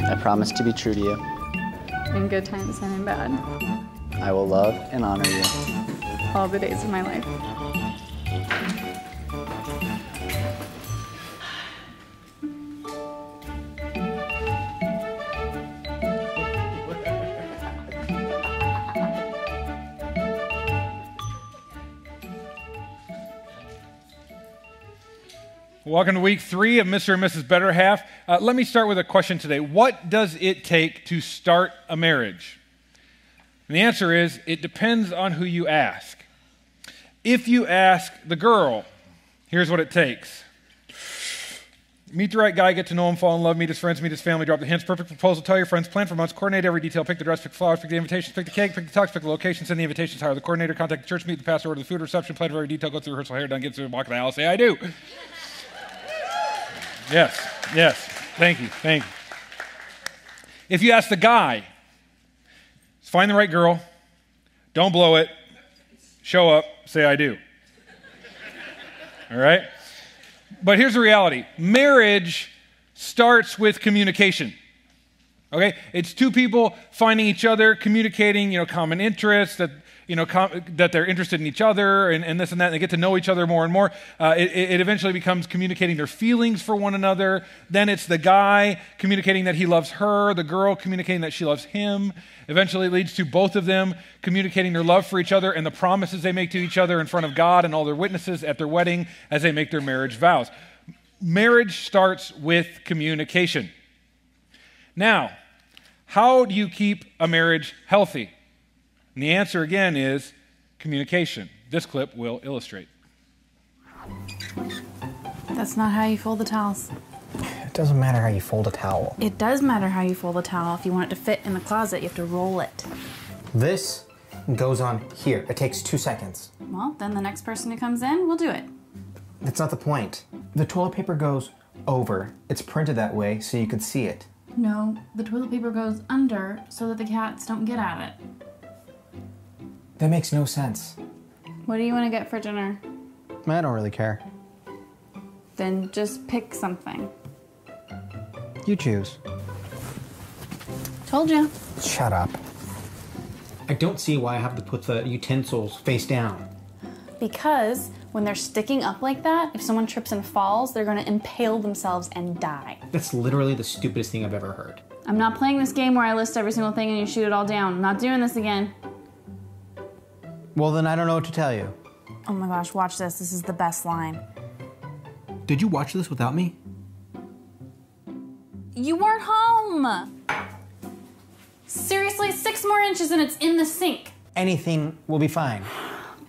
I promise to be true to you. In good times and in bad. I will love and honor you. All the days of my life. Welcome to week 3 of Mr. and Mrs. Better Half. Let me start with a question today. What does it take to start a marriage? And the answer is, it depends on who you ask. If you ask the girl, here's what it takes. Meet the right guy, get to know him, fall in love, meet his friends, meet his family, drop the hints, perfect proposal, tell your friends, plan for months, coordinate every detail, pick the dress, pick the flowers, pick the invitations, pick the cake, pick the tux, pick the location, send the invitations, hire the coordinator, contact the church, meet the pastor, order the food, reception, plan for every detail, go through rehearsal, hair done, get through the walk in the aisle, say, I do. Yes, thank you. If you ask the guy, find the right girl, don't blow it, show up, say I do. All right? But here's the reality. Marriage starts with communication. Okay? It's two people finding each other, communicating, common interests, that they're interested in each other and this and that, and they get to know each other more and more. It eventually becomes communicating their feelings for one another. Then it's the guy communicating that he loves her, the girl communicating that she loves him. Eventually it leads to both of them communicating their love for each other and the promises they make to each other in front of God and all their witnesses at their wedding as they make their marriage vows. Marriage starts with communication. Now, how do you keep a marriage healthy? And the answer, again, is communication. This clip will illustrate. That's not how you fold the towels. It doesn't matter how you fold a towel. It does matter how you fold a towel. If you want it to fit in the closet, you have to roll it. This goes on here. It takes 2 seconds. Well, then the next person who comes in will do it. That's not the point. The toilet paper goes over. It's printed that way so you can see it. No, the toilet paper goes under so that the cats don't get at it. That makes no sense. What do you want to get for dinner? I don't really care. Then just pick something. You choose. Told you. Shut up. I don't see why I have to put the utensils face down. Because when they're sticking up like that, if someone trips and falls, they're going to impale themselves and die. That's literally the stupidest thing I've ever heard. I'm not playing this game where I list every single thing and you shoot it all down. I'm not doing this again. Well, then I don't know what to tell you. Oh my gosh, watch this. This is the best line. Did you watch this without me? You weren't home! Seriously, 6 more inches and it's in the sink. Anything will be fine.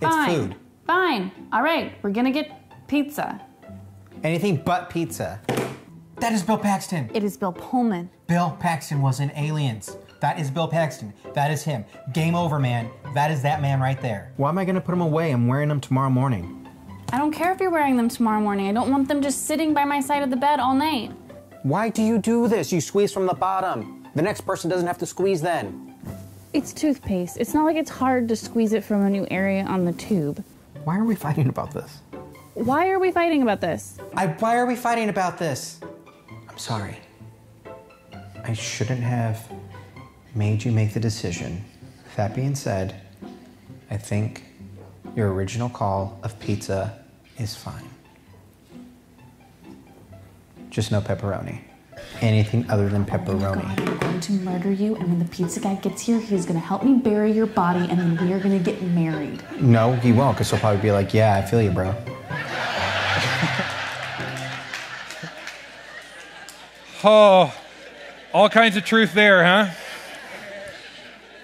It's food. Fine. All right, we're gonna get pizza. Anything but pizza. That is Bill Paxton. It is Bill Pullman. Bill Paxton was in Aliens. That is Bill Paxton. That is him. Game over, man. That is that man right there. Why am I gonna put them away? I'm wearing them tomorrow morning. I don't care if you're wearing them tomorrow morning. I don't want them just sitting by my side of the bed all night. Why do you do this? You squeeze from the bottom. The next person doesn't have to squeeze then. It's toothpaste. It's not like it's hard to squeeze it from a new area on the tube. Why are we fighting about this? Why are we fighting about this? Why are we fighting about this? I'm sorry. I shouldn't have made you make the decision. That being said, I think your original call of pizza is fine. Just no pepperoni. Anything other than pepperoni. Oh my God, I'm going to murder you, and when the pizza guy gets here, he's going to help me bury your body, and then we are going to get married. No, he won't, because he'll probably be like, yeah, I feel you, bro. Oh, all kinds of truth there, huh?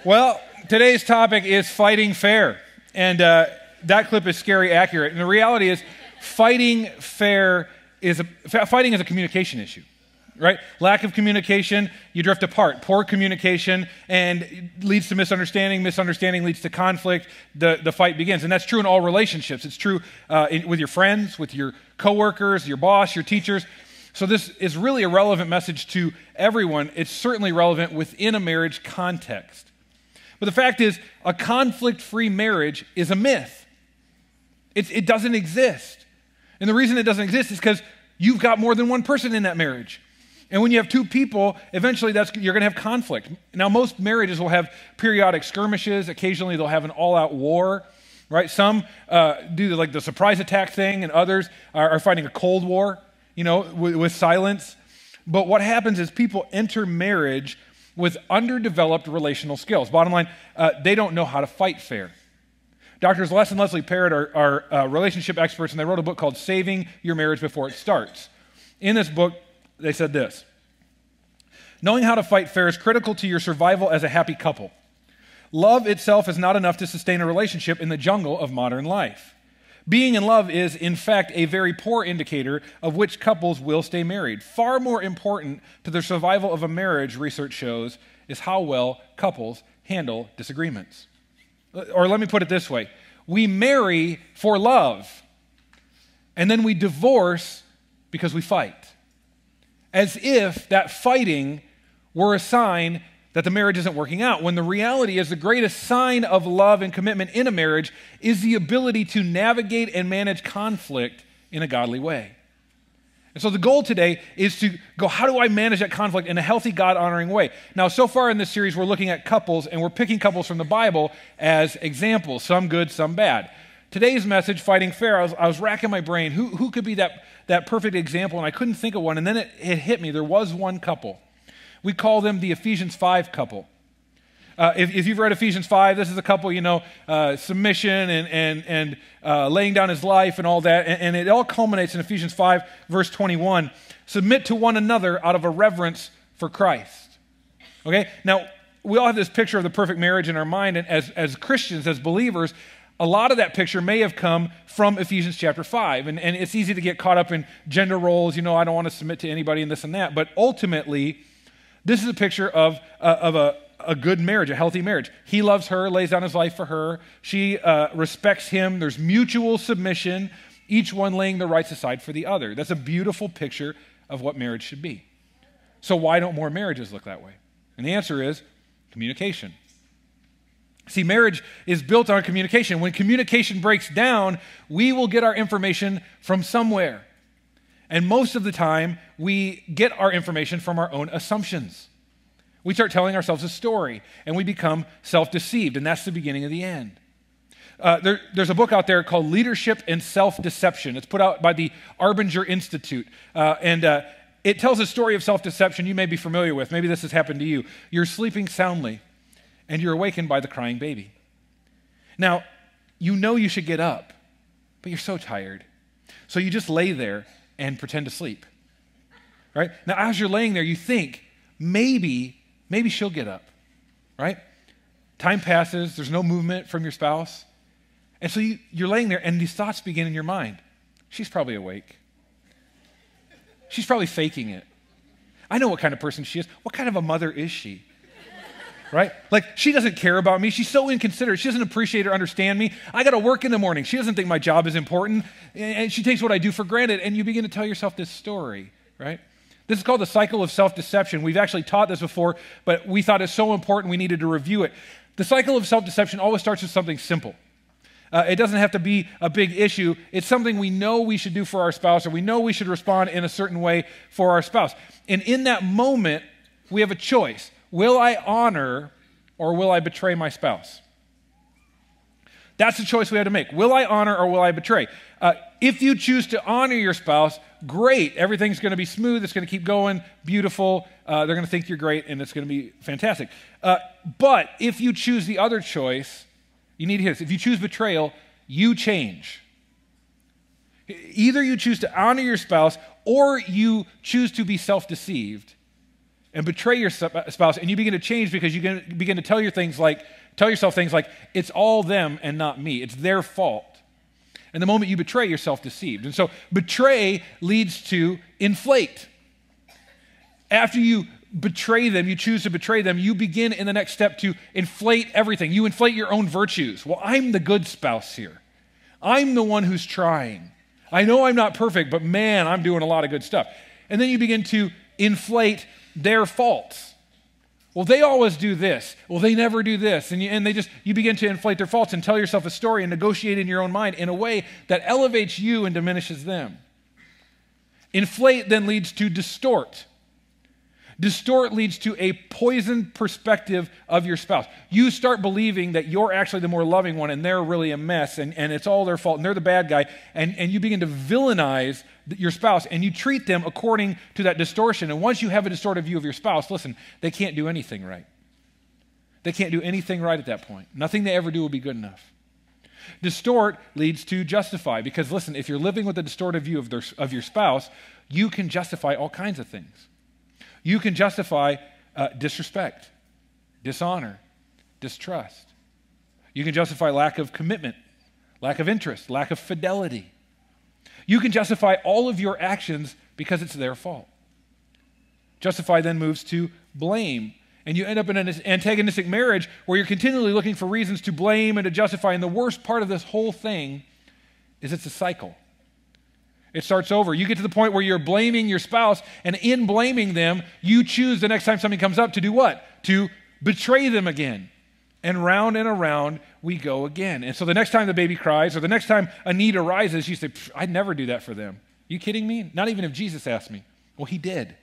Well, today's topic is fighting fair, and that clip is scary accurate. And the reality is, fighting is a communication issue, right? Lack of communication, you drift apart. Poor communication and leads to misunderstanding. Misunderstanding leads to conflict. The fight begins, and that's true in all relationships. It's true with your friends, with your coworkers, your boss, your teachers. So this is really a relevant message to everyone. It's certainly relevant within a marriage context. But the fact is, a conflict-free marriage is a myth. It doesn't exist. And the reason it doesn't exist is because you've got more than one person in that marriage. And when you have two people, eventually you're going to have conflict. Now, most marriages will have periodic skirmishes. Occasionally, they'll have an all-out war, right? Some do like the surprise attack thing, and others are fighting a cold war, with silence. But what happens is people enter marriage with underdeveloped relational skills. Bottom line, they don't know how to fight fair. Doctors Les and Leslie Parrott are relationship experts, and they wrote a book called Saving Your Marriage Before It Starts. In this book, they said this: knowing how to fight fair is critical to your survival as a happy couple. Love itself is not enough to sustain a relationship in the jungle of modern life. Being in love is, in fact, a very poor indicator of which couples will stay married. Far more important to the survival of a marriage, research shows, is how well couples handle disagreements. Or let me put it this way: we marry for love, and then we divorce because we fight. As if that fighting were a sign that the marriage isn't working out, when the reality is the greatest sign of love and commitment in a marriage is the ability to navigate and manage conflict in a godly way. And so the goal today is to go, how do I manage that conflict in a healthy, God-honoring way? Now, so far in this series, we're looking at couples, and we're picking couples from the Bible as examples, some good, some bad. Today's message, Fighting Fair, I was racking my brain. Who could be that perfect example? And I couldn't think of one. And then it hit me. There was one couple. We call them the Ephesians 5 couple. If you've read Ephesians 5, this is a couple, submission and laying down his life and all that. And it all culminates in Ephesians 5, verse 21. Submit to one another out of a reverence for Christ. Okay? Now, we all have this picture of the perfect marriage in our mind. And as Christians, as believers, a lot of that picture may have come from Ephesians chapter 5. And it's easy to get caught up in gender roles. I don't want to submit to anybody and this and that. But ultimately, this is a picture of a good marriage, a healthy marriage. He loves her, lays down his life for her. She respects him. There's mutual submission, each one laying the rights aside for the other. That's a beautiful picture of what marriage should be. So why don't more marriages look that way? And the answer is communication. See, marriage is built on communication. When communication breaks down, we will get our information from somewhere. And most of the time, we get our information from our own assumptions. We start telling ourselves a story, and we become self-deceived, and that's the beginning of the end. There's a book out there called Leadership and Self-Deception. It's put out by the Arbinger Institute, and it tells a story of self-deception you may be familiar with. Maybe this has happened to you. You're sleeping soundly, and you're awakened by the crying baby. Now, you should get up, but you're so tired. So you just lay there and pretend to sleep, right? Now, as you're laying there, you think, maybe she'll get up, right? Time passes, there's no movement from your spouse. And so you're laying there, and these thoughts begin in your mind. She's probably awake. She's probably faking it. I know what kind of person she is. What kind of a mother is she? Right? Like, she doesn't care about me. She's so inconsiderate. She doesn't appreciate or understand me. I got to work in the morning. She doesn't think my job is important. And she takes what I do for granted. And you begin to tell yourself this story, right? This is called the cycle of self-deception. We've actually taught this before, but we thought it's so important we needed to review it. The cycle of self-deception always starts with something simple. It doesn't have to be a big issue. It's something we know we should do for our spouse, or we know we should respond in a certain way for our spouse. And in that moment, we have a choice. Will I honor or will I betray my spouse? That's the choice we have to make. Will I honor or will I betray? If you choose to honor your spouse, great. Everything's going to be smooth. It's going to keep going, beautiful. They're going to think you're great, and it's going to be fantastic. But if you choose the other choice, you need to hear this. If you choose betrayal, you change. Either you choose to honor your spouse or you choose to be self-deceived and betray your spouse, and you begin to change because you begin to tell yourself things like, it's all them and not me. It's their fault. And the moment you betray, you're self-deceived. And so betray leads to inflate. After you betray them, you choose to betray them, you begin in the next step to inflate everything. You inflate your own virtues. Well, I'm the good spouse here. I'm the one who's trying. I know I'm not perfect, but man, I'm doing a lot of good stuff. And then you begin to inflate their faults. Well, they always do this. Well, they never do this. And you begin to inflate their faults and tell yourself a story and negotiate in your own mind in a way that elevates you and diminishes them. Inflate then leads to distort. Distort leads to a poisoned perspective of your spouse. You start believing that you're actually the more loving one and they're really a mess and it's all their fault and they're the bad guy. And you begin to villainize your spouse and you treat them according to that distortion. And once you have a distorted view of your spouse, listen, they can't do anything right. They can't do anything right at that point. Nothing they ever do will be good enough. Distort leads to justify because, listen, if you're living with a distorted view of your spouse, you can justify all kinds of things. You can justify disrespect, dishonor, distrust. You can justify lack of commitment, lack of interest, lack of fidelity. You can justify all of your actions because it's their fault. Justify then moves to blame. And you end up in an antagonistic marriage where you're continually looking for reasons to blame and to justify. And the worst part of this whole thing is it's a cycle. It starts over. You get to the point where you're blaming your spouse, and in blaming them, you choose the next time something comes up to do what? To betray them again. And around we go again. And so the next time the baby cries or the next time a need arises, you say, I'd never do that for them. You kidding me? Not even if Jesus asked me. Well, he did.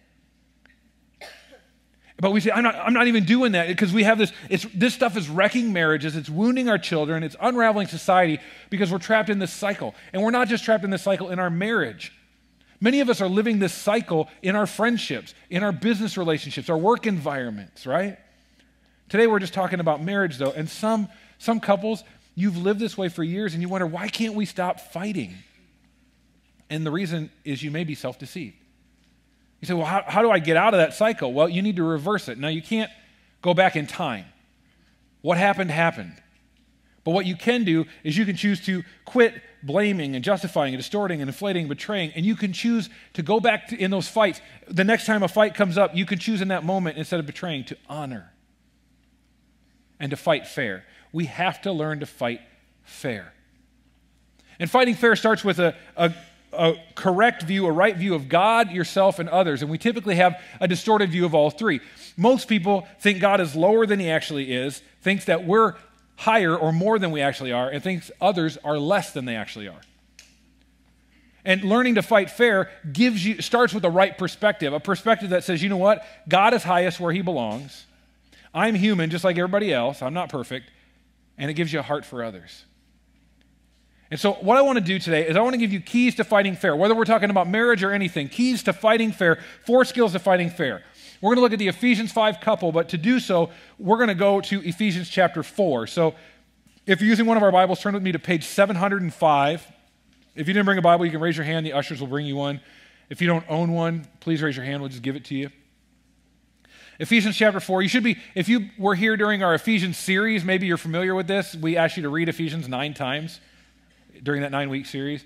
But we say, I'm not even doing that because we have this stuff is wrecking marriages, it's wounding our children, it's unraveling society because we're trapped in this cycle. And we're not just trapped in this cycle in our marriage. Many of us are living this cycle in our friendships, in our business relationships, our work environments, right? Today we're just talking about marriage though, and some couples, you've lived this way for years and you wonder, why can't we stop fighting? And the reason is you may be self-deceived. You say, well, how do I get out of that cycle? Well, you need to reverse it. Now, you can't go back in time. What happened, happened. But what you can do is you can choose to quit blaming and justifying and distorting and inflating and betraying, and you can choose to go back in those fights. The next time a fight comes up, you can choose in that moment, instead of betraying, to honor and to fight fair. We have to learn to fight fair. And fighting fair starts with a correct view, a right view of God, yourself, and others. And we typically have a distorted view of all three. Most people think God is lower than he actually is, thinks that we're higher or more than we actually are, and thinks others are less than they actually are. And learning to fight fair starts with the right perspective, a perspective that says, you know what? God is highest where he belongs. I'm human just like everybody else. I'm not perfect. And it gives you a heart for others. And so what I want to do today is I want to give you keys to fighting fair, whether we're talking about marriage or anything, keys to fighting fair, 4 skills to fighting fair. We're going to look at the Ephesians 5 couple, but to do so, we're going to go to Ephesians chapter 4. So if you're using one of our Bibles, turn with me to page 705. If you didn't bring a Bible, you can raise your hand. The ushers will bring you one. If you don't own one, please raise your hand. We'll just give it to you. Ephesians chapter 4. You should be, if you were here during our Ephesians series, maybe you're familiar with this. We asked you to read Ephesians 9 times. During that 9-week series.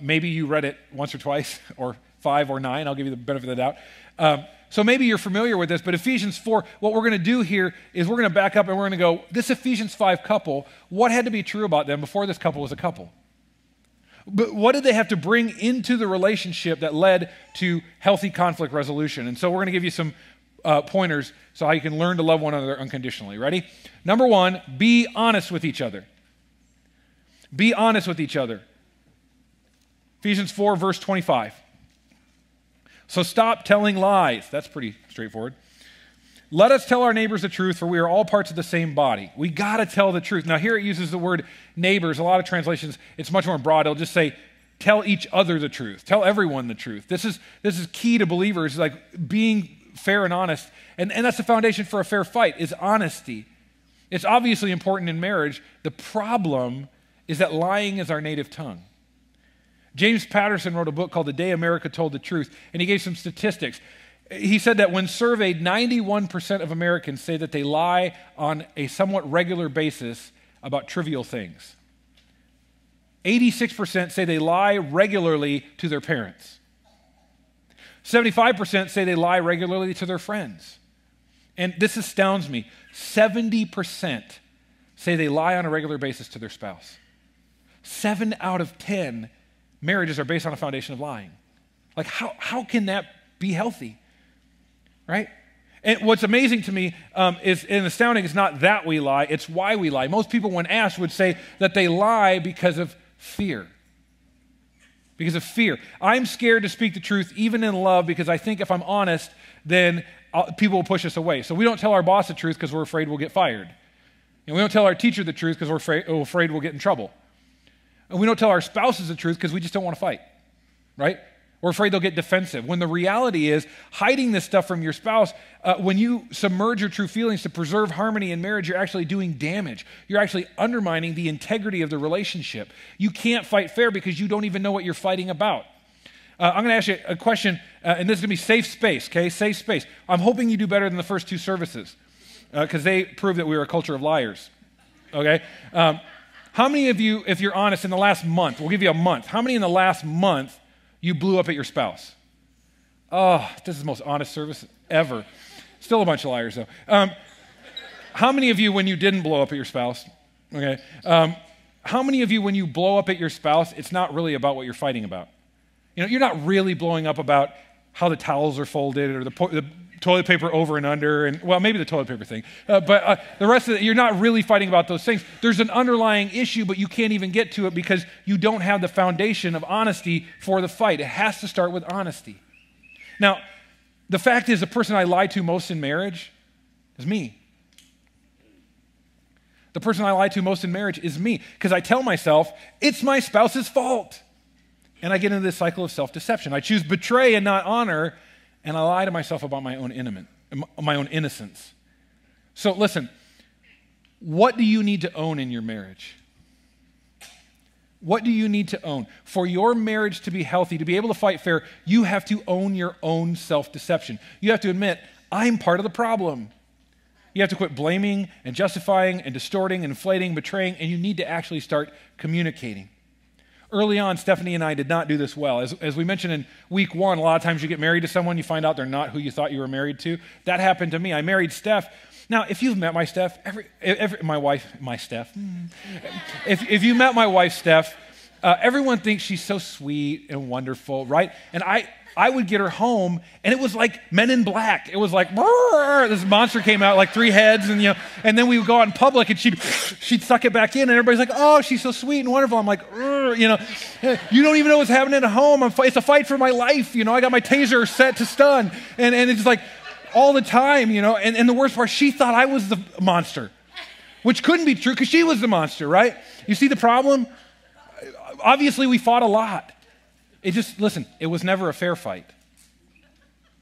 Maybe you read it once or twice, or 5 or 9. I'll give you the benefit of the doubt. So maybe you're familiar with this, but Ephesians 4, what we're going to do here is we're going to back up and we're going to go, this Ephesians 5 couple, what had to be true about them before this couple was a couple? But what did they have to bring into the relationship that led to healthy conflict resolution? And so we're going to give you some pointers so how you can learn to love one another unconditionally. Ready? Number 1, be honest with each other. Be honest with each other. Ephesians 4, verse 25. So stop telling lies. That's pretty straightforward. Let us tell our neighbors the truth, for we are all parts of the same body. We got to tell the truth. Now, here it uses the word neighbors. A lot of translations, it's much more broad. It'll just say, tell each other the truth. Tell everyone the truth. This is key to believers, like being fair and honest. And that's the foundation for a fair fight, is honesty. It's obviously important in marriage. The problem is that lying is our native tongue. James Patterson wrote a book called The Day America Told the Truth, and he gave some statistics. He said that when surveyed, 91% of Americans say that they lie on a somewhat regular basis about trivial things. 86% say they lie regularly to their parents. 75% say they lie regularly to their friends. And this astounds me. 70% say they lie on a regular basis to their spouse. 7 out of 10 marriages are based on a foundation of lying. Like, how can that be healthy? Right? And what's amazing to me is, and astounding, is not that we lie, it's why we lie. Most people, when asked, would say that they lie because of fear. because of fear. I'm scared to speak the truth, even in love, because I think if I'm honest, then people will push us away. So we don't tell our boss the truth because we're afraid we'll get fired. And we don't tell our teacher the truth because we're afraid we'll get in trouble. And we don't tell our spouses the truth because we just don't want to fight, right? We're afraid they'll get defensive. When the reality is, hiding this stuff from your spouse, when you submerge your true feelings to preserve harmony in marriage, you're actually doing damage. You're actually undermining the integrity of the relationship. You can't fight fair because you don't even know what you're fighting about. I'm going to ask you a question, and this is going to be safe space, okay? Safe space. I'm hoping you do better than the first two services because they prove that we are a culture of liars, okay? How many of you, if you're honest, in the last month, we'll give you a month, how many in the last month you blew up at your spouse? Oh, this is the most honest service ever. Still a bunch of liars, though. How many of you, when you didn't blow up at your spouse, okay, how many of you, when you blow up at your spouse, it's not really about what you're fighting about? You know, you're not really blowing up about how the towels are folded or the toilet paper over and under, and well, maybe the toilet paper thing. But the rest of it, you're not really fighting about those things. There's an underlying issue, but you can't even get to it because you don't have the foundation of honesty for the fight. It has to start with honesty. Now, the fact is, the person I lie to most in marriage is me. The person I lie to most in marriage is me because I tell myself, it's my spouse's fault. And I get into this cycle of self-deception. I choose betray and not honor, and I lie to myself about my own innocence. So listen, what do you need to own in your marriage? What do you need to own? For your marriage to be healthy, to be able to fight fair, you have to own your own self-deception. You have to admit, I'm part of the problem. You have to quit blaming and justifying and distorting and inflating, betraying, and you need to actually start communicating. Early on, Stephanie and I did not do this well. As we mentioned in week 1, a lot of times you get married to someone, you find out they're not who you thought you were married to. That happened to me. I married Steph. Now, if you've met my Steph, if you met my wife, Steph, everyone thinks she's so sweet and wonderful, right? And I would get her home, and it was like Men in Black. It was like, this monster came out, like 3 heads, and then we would go out in public, and she'd suck it back in, and everybody's like, oh, she's so sweet and wonderful. I'm like, you don't even know what's happening at home. It's a fight for my life. I got my taser set to stun, and it's like all the time, and the worst part, she thought I was the monster, which couldn't be true because she was the monster, right? You see the problem? Obviously, we fought a lot. Listen, it was never a fair fight.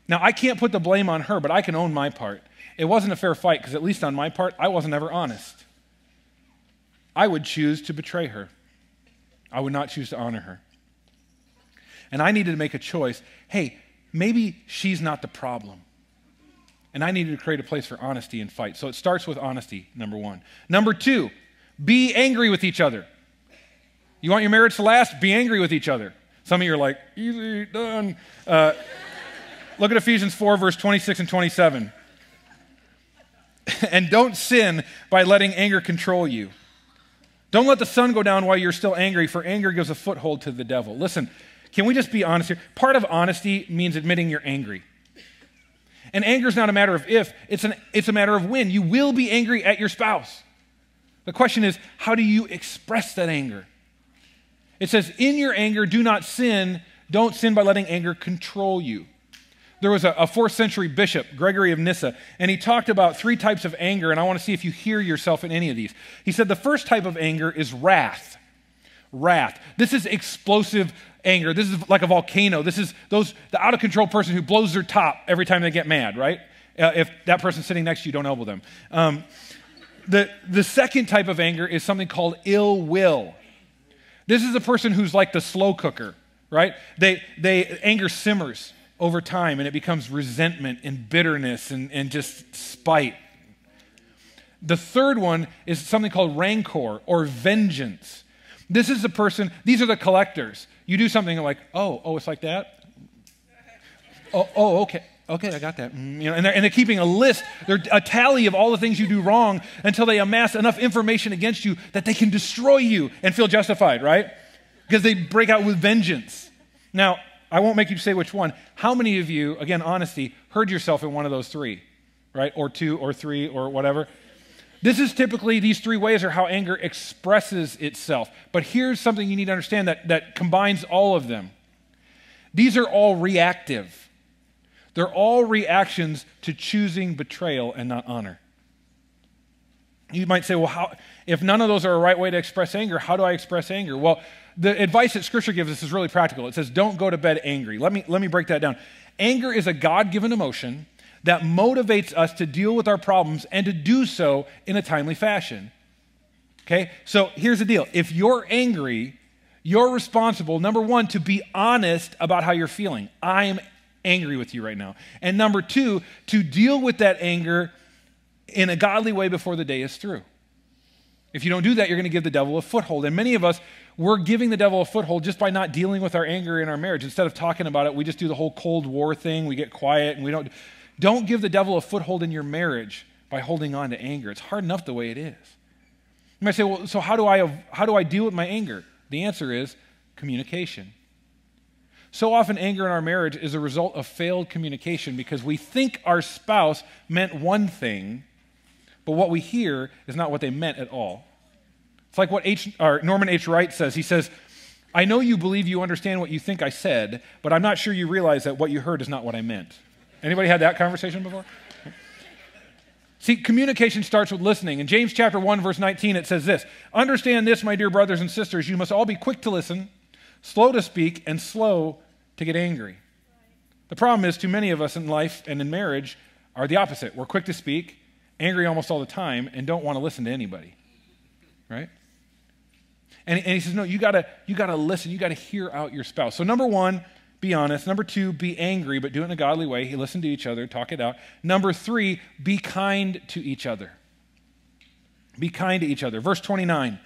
Now, I can't put the blame on her, but I can own my part. It wasn't a fair fight because at least on my part, I wasn't ever honest. I would choose to betray her. I would not choose to honor her. And I needed to make a choice. Hey, maybe she's not the problem. And I needed to create a place for honesty and fight. So it starts with honesty, number 1. Number 2, be angry with each other. You want your marriage to last? Be angry with each other. Some of you are like, easy, done. Look at Ephesians 4, verse 26 and 27. And don't sin by letting anger control you. Don't let the sun go down while you're still angry, for anger gives a foothold to the devil. Listen, can we just be honest here? Part of honesty means admitting you're angry. And anger is not a matter of if, it's a matter of when. You will be angry at your spouse. The question is, how do you express that anger? It says, in your anger, do not sin. Don't sin by letting anger control you. There was a 4th century bishop, Gregory of Nyssa, and he talked about 3 types of anger, and I want to see if you hear yourself in any of these. He said the first type of anger is wrath. Wrath. This is explosive anger. This is like a volcano. This is the out-of-control person who blows their top every time they get mad, right? If that person's sitting next to you, don't elbow them. The second type of anger is something called ill will. This is a person who's like the slow cooker, right? Anger simmers over time, and it becomes resentment and bitterness and just spite. The third one is something called rancor or vengeance. This is the person, these are the collectors. You do something like, oh, it's like that? Oh, okay. Okay, I got that. And they're keeping a list, a tally of all the things you do wrong until they amass enough information against you that they can destroy you and feel justified, right? Because they break out with vengeance. Now, I won't make you say which one. How many of you, again, honesty, heard yourself in one of those 3, right? Or 2 or 3 or whatever? this is typically, these three ways are how anger expresses itself. But here's something you need to understand that combines all of them. These are all reactive. They're all reactions to choosing betrayal and not honor. You might say, well, if none of those are a right way to express anger, how do I express anger? Well, the advice that Scripture gives us is really practical. It says, don't go to bed angry. Let me break that down. Anger is a God-given emotion that motivates us to deal with our problems and to do so in a timely fashion. Okay? So here's the deal. If you're angry, you're responsible, number one, to be honest about how you're feeling. I am angry with you right now. And number two, to deal with that anger in a godly way before the day is through. If you don't do that, you're going to give the devil a foothold. And many of us, we're giving the devil a foothold just by not dealing with our anger in our marriage. Instead of talking about it, we just do the whole Cold War thing. We get quiet and we don't give the devil a foothold in your marriage by holding on to anger. It's hard enough the way it is. You might say, well, so how do I deal with my anger? The answer is communication. So often anger in our marriage is a result of failed communication because we think our spouse meant one thing, but what we hear is not what they meant at all. It's like what Norman H. Wright says. He says, I know you believe you understand what you think I said, but I'm not sure you realize that what you heard is not what I meant. Anybody had that conversation before? See, communication starts with listening. In James chapter 1, verse 19, it says this, understand this, my dear brothers and sisters, you must all be quick to listen, slow to speak, and slow to get angry. The problem is too many of us in life and in marriage are the opposite. We're quick to speak, angry almost all the time, and don't want to listen to anybody, right? And he says, no, you gotta listen. You gotta hear out your spouse. So number one, be honest. Number two, be angry, but do it in a godly way. Listen to each other, talk it out. Number three, be kind to each other. Be kind to each other. Verse 29,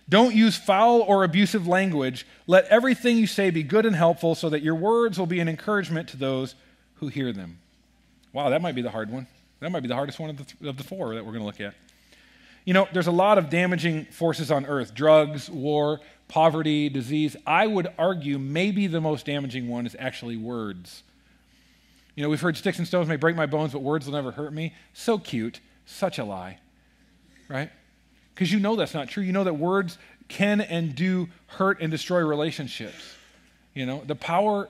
don't use foul or abusive language. Let everything you say be good and helpful so that your words will be an encouragement to those who hear them. Wow, that might be the hard one. That might be the hardest one of the four that we're going to look at. You know, there's a lot of damaging forces on earth, drugs, war, poverty, disease. I would argue maybe the most damaging one is actually words. You know, we've heard sticks and stones may break my bones, but words will never hurt me. So cute, such a lie, right? Because you know that's not true. You know that words can and do hurt and destroy relationships. You know, the power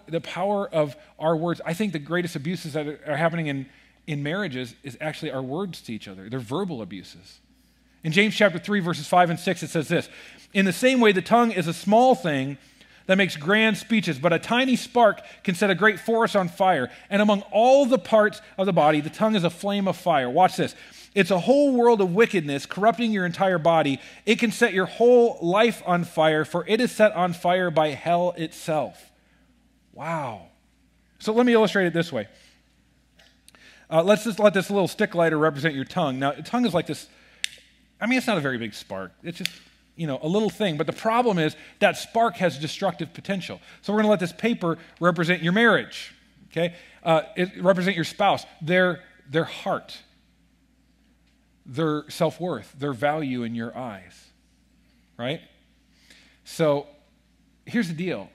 of our words. I think the greatest abuses that are happening in marriages is actually our words to each other. They're verbal abuses. In James chapter 3, verses 5 and 6, it says this, in the same way, the tongue is a small thing that makes grand speeches, but a tiny spark can set a great forest on fire. And among all the parts of the body, the tongue is a flame of fire. Watch this. It's a whole world of wickedness, corrupting your entire body. It can set your whole life on fire, for it is set on fire by hell itself. Wow. So let me illustrate it this way. Let's just let this little stick lighter represent your tongue. Now, the tongue is like this. I mean, it's not a very big spark. It's just, you know, a little thing. But the problem is that spark has destructive potential. So we're going to let this paper represent your marriage, okay? It represent your spouse, their heart, their self-worth, their value in your eyes, right? So here's the deal.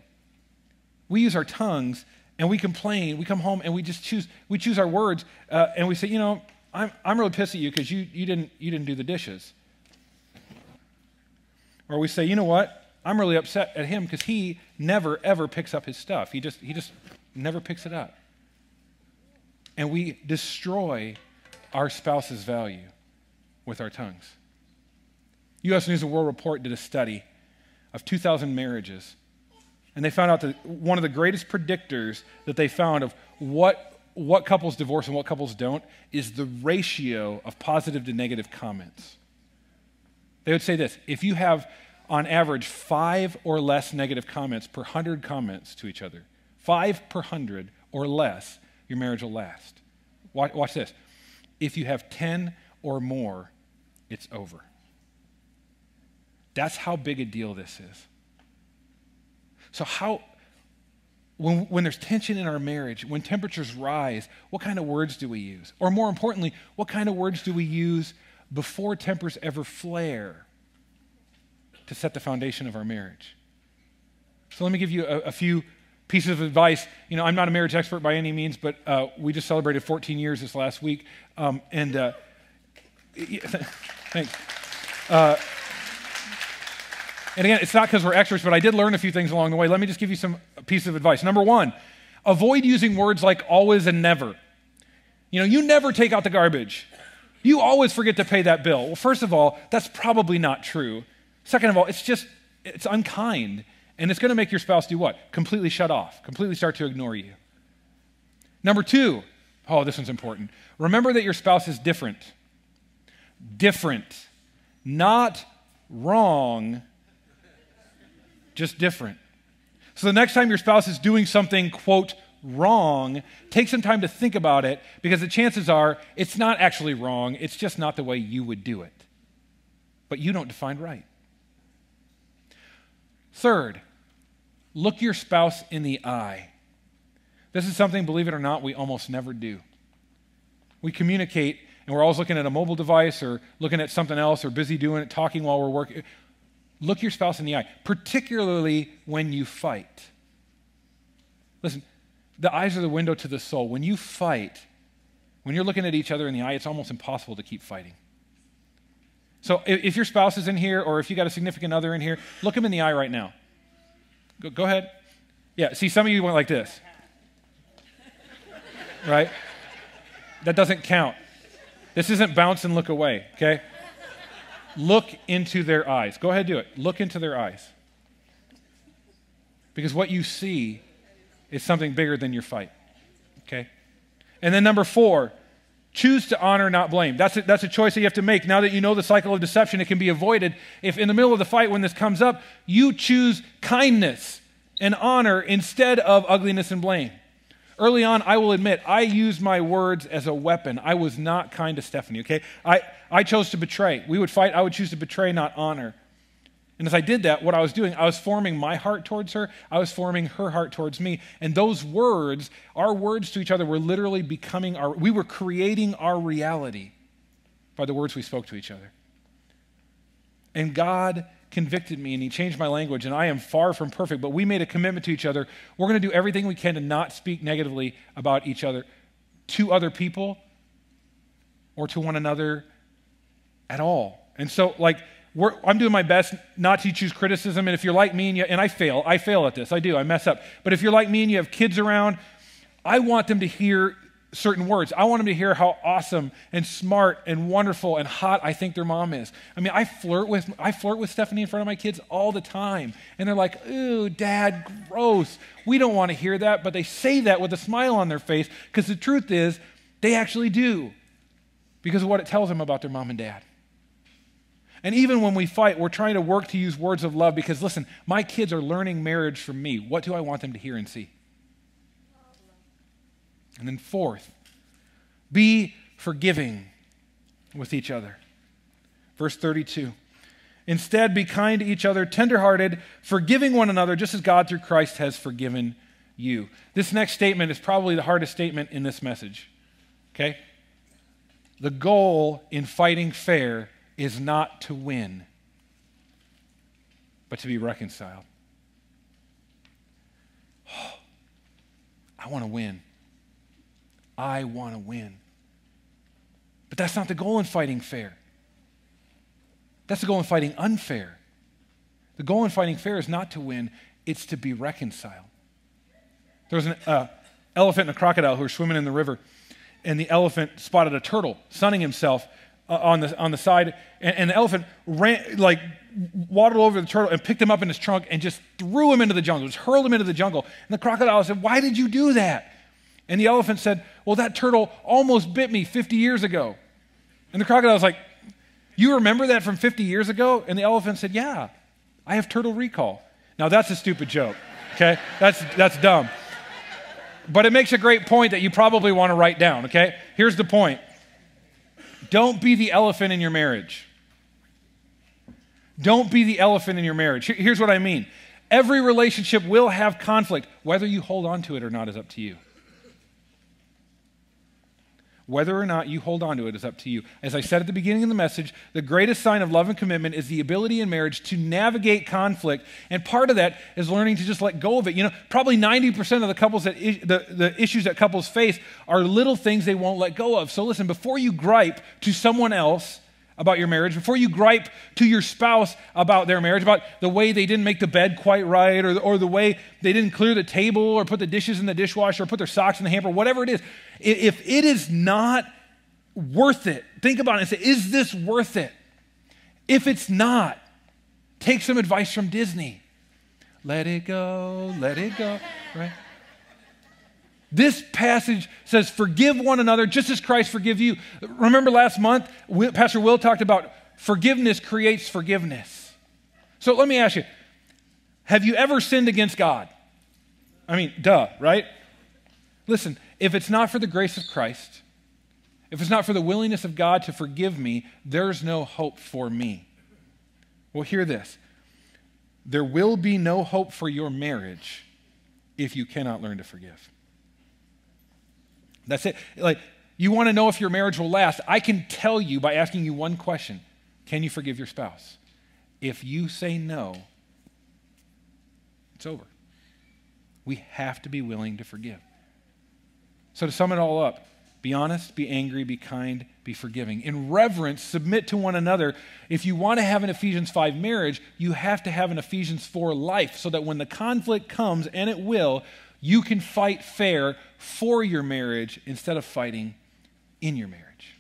We use our tongues and we complain. We come home and we choose our words and we say, you know, I'm really pissed at you because you didn't do the dishes. Or we say, you know what? I'm really upset at him because he never ever picks up his stuff. He just never picks it up. And we destroy our spouse's value with our tongues. U.S. News and World Report did a study of 2,000 marriages, and they found out that one of the greatest predictors that they found of what couples divorce and what couples don't is the ratio of positive to negative comments. They would say this, if you have on average 5 or less negative comments per 100 comments to each other, 5 per 100 or less, your marriage will last. Watch this. If you have 10 or more, it's over. That's how big a deal this is. So when there's tension in our marriage, when temperatures rise, what kind of words do we use? Or more importantly, what kind of words do we use before tempers ever flare to set the foundation of our marriage? So let me give you a few pieces of advice. You know, I'm not a marriage expert by any means, but we just celebrated 14 years this last week. And Thanks. And again, it's not because we're experts, but I did learn a few things along the way. Let me just give you some piece of advice. Number one, avoid using words like always and never. You never take out the garbage. You always forget to pay that bill. Well, first of all, that's probably not true. Second of all, it's unkind. And it's going to make your spouse do what? Completely shut off, completely start to ignore you. Number two, this one's important. Remember that your spouse is different. Different. Not wrong, just different. So the next time your spouse is doing something, quote, wrong, take some time to think about it, because the chances are it's not actually wrong, it's just not the way you would do it. But you don't define right. Third, look your spouse in the eye. This is something, believe it or not, we almost never do. We communicate, and we're always looking at a mobile device or looking at something else or busy doing it, talking while we're working. Look your spouse in the eye, particularly when you fight. Listen, the eyes are the window to the soul. When you fight, when you're looking at each other in the eye, it's almost impossible to keep fighting. So if your spouse is in here, or if you got a significant other in here, look him in the eye right now. Go ahead. Yeah, see, some of you went like this. Right? That doesn't count. This isn't bounce and look away, okay? Look into their eyes. Go ahead, do it. Look into their eyes. Because what you see is something bigger than your fight, okay? And then number 4, choose to honor, not blame. That's a choice that you have to make. Now that you know the cycle of deception, it can be avoided. If in the middle of the fight, when this comes up, you choose kindness and honor instead of ugliness and blame. Early on, I will admit, I used my words as a weapon. I was not kind to Stephanie, okay? I chose to betray. We would fight, I would choose to betray, not honor. And as I did that, what I was doing, I was forming my heart towards her. I was forming her heart towards me. And those words, our words to each other, were literally we were creating our reality by the words we spoke to each other. And God convicted me, and he changed my language, and I am far from perfect, but we made a commitment to each other. We're going to do everything we can to not speak negatively about each other to other people or to one another at all. And so, I'm doing my best not to choose criticism, and if you're like me, and I fail at this, I mess up. But if you're like me and you have kids around, I want them to hear certain words. I want them to hear how awesome and smart and wonderful and hot I think their mom is. I mean, I flirt with Stephanie in front of my kids all the time, and they're like, "Ooh, Dad, gross." We don't want to hear that, but they say that with a smile on their face, because the truth is, they actually do, because of what it tells them about their mom and dad. And even when we fight, we're trying to work to use words of love, because listen, my kids are learning marriage from me. What do I want them to hear and see? And then 4th, be forgiving with each other. Verse 32. Instead, be kind to each other, tenderhearted, forgiving one another, just as God through Christ has forgiven you. This next statement is probably the hardest statement in this message. Okay? The goal in fighting fair is not to win, but to be reconciled. Oh, I want to win. I want to win. But that's not the goal in fighting fair. That's the goal in fighting unfair. The goal in fighting fair is not to win, it's to be reconciled. There was an elephant and a crocodile who were swimming in the river, and the elephant spotted a turtle sunning himself on the side, and the elephant waddled over the turtle and picked him up in his trunk and just threw him into the jungle, just hurled him into the jungle. And the crocodile said, "Why did you do that?" And the elephant said, "Well, that turtle almost bit me 50 years ago." And the crocodile was like, "You remember that from 50 years ago?" And the elephant said, "Yeah, I have turtle recall." Now, that's a stupid joke, okay? That's dumb. But it makes a great point that you probably want to write down, okay? Here's the point. Don't be the elephant in your marriage. Don't be the elephant in your marriage. Here's what I mean. Every relationship will have conflict. Whether you hold on to it or not is up to you. Whether or not you hold on to it is up to you. As I said at the beginning of the message, the greatest sign of love and commitment is the ability in marriage to navigate conflict. And part of that is learning to just let go of it. Probably 90% of the couples the issues that couples face are little things they won't let go of. So listen, before you gripe to someone else about your marriage, before you gripe to your spouse about their marriage, about the way they didn't make the bed quite right, or the way they didn't clear the table, or put the dishes in the dishwasher, or put their socks in the hamper, whatever it is, if it is not worth it, think about it and say, is this worth it? If it's not, take some advice from Disney. Let it go, right? This passage says, forgive one another just as Christ forgive you. Remember last month, Pastor Will talked about forgiveness creates forgiveness. So let me ask you, have you ever sinned against God? I mean, duh, right? Listen, if it's not for the grace of Christ, if it's not for the willingness of God to forgive me, there's no hope for me. Well, hear this. There will be no hope for your marriage if you cannot learn to forgive. That's it. Like, you want to know if your marriage will last, I can tell you by asking you one question. Can you forgive your spouse? If you say no, it's over. We have to be willing to forgive. So to sum it all up, be honest, be angry, be kind, be forgiving. In reverence, submit to one another. If you want to have an Ephesians 5 marriage, you have to have an Ephesians 4 life so that when the conflict comes, and it will, you can fight fair for your marriage instead of fighting in your marriage.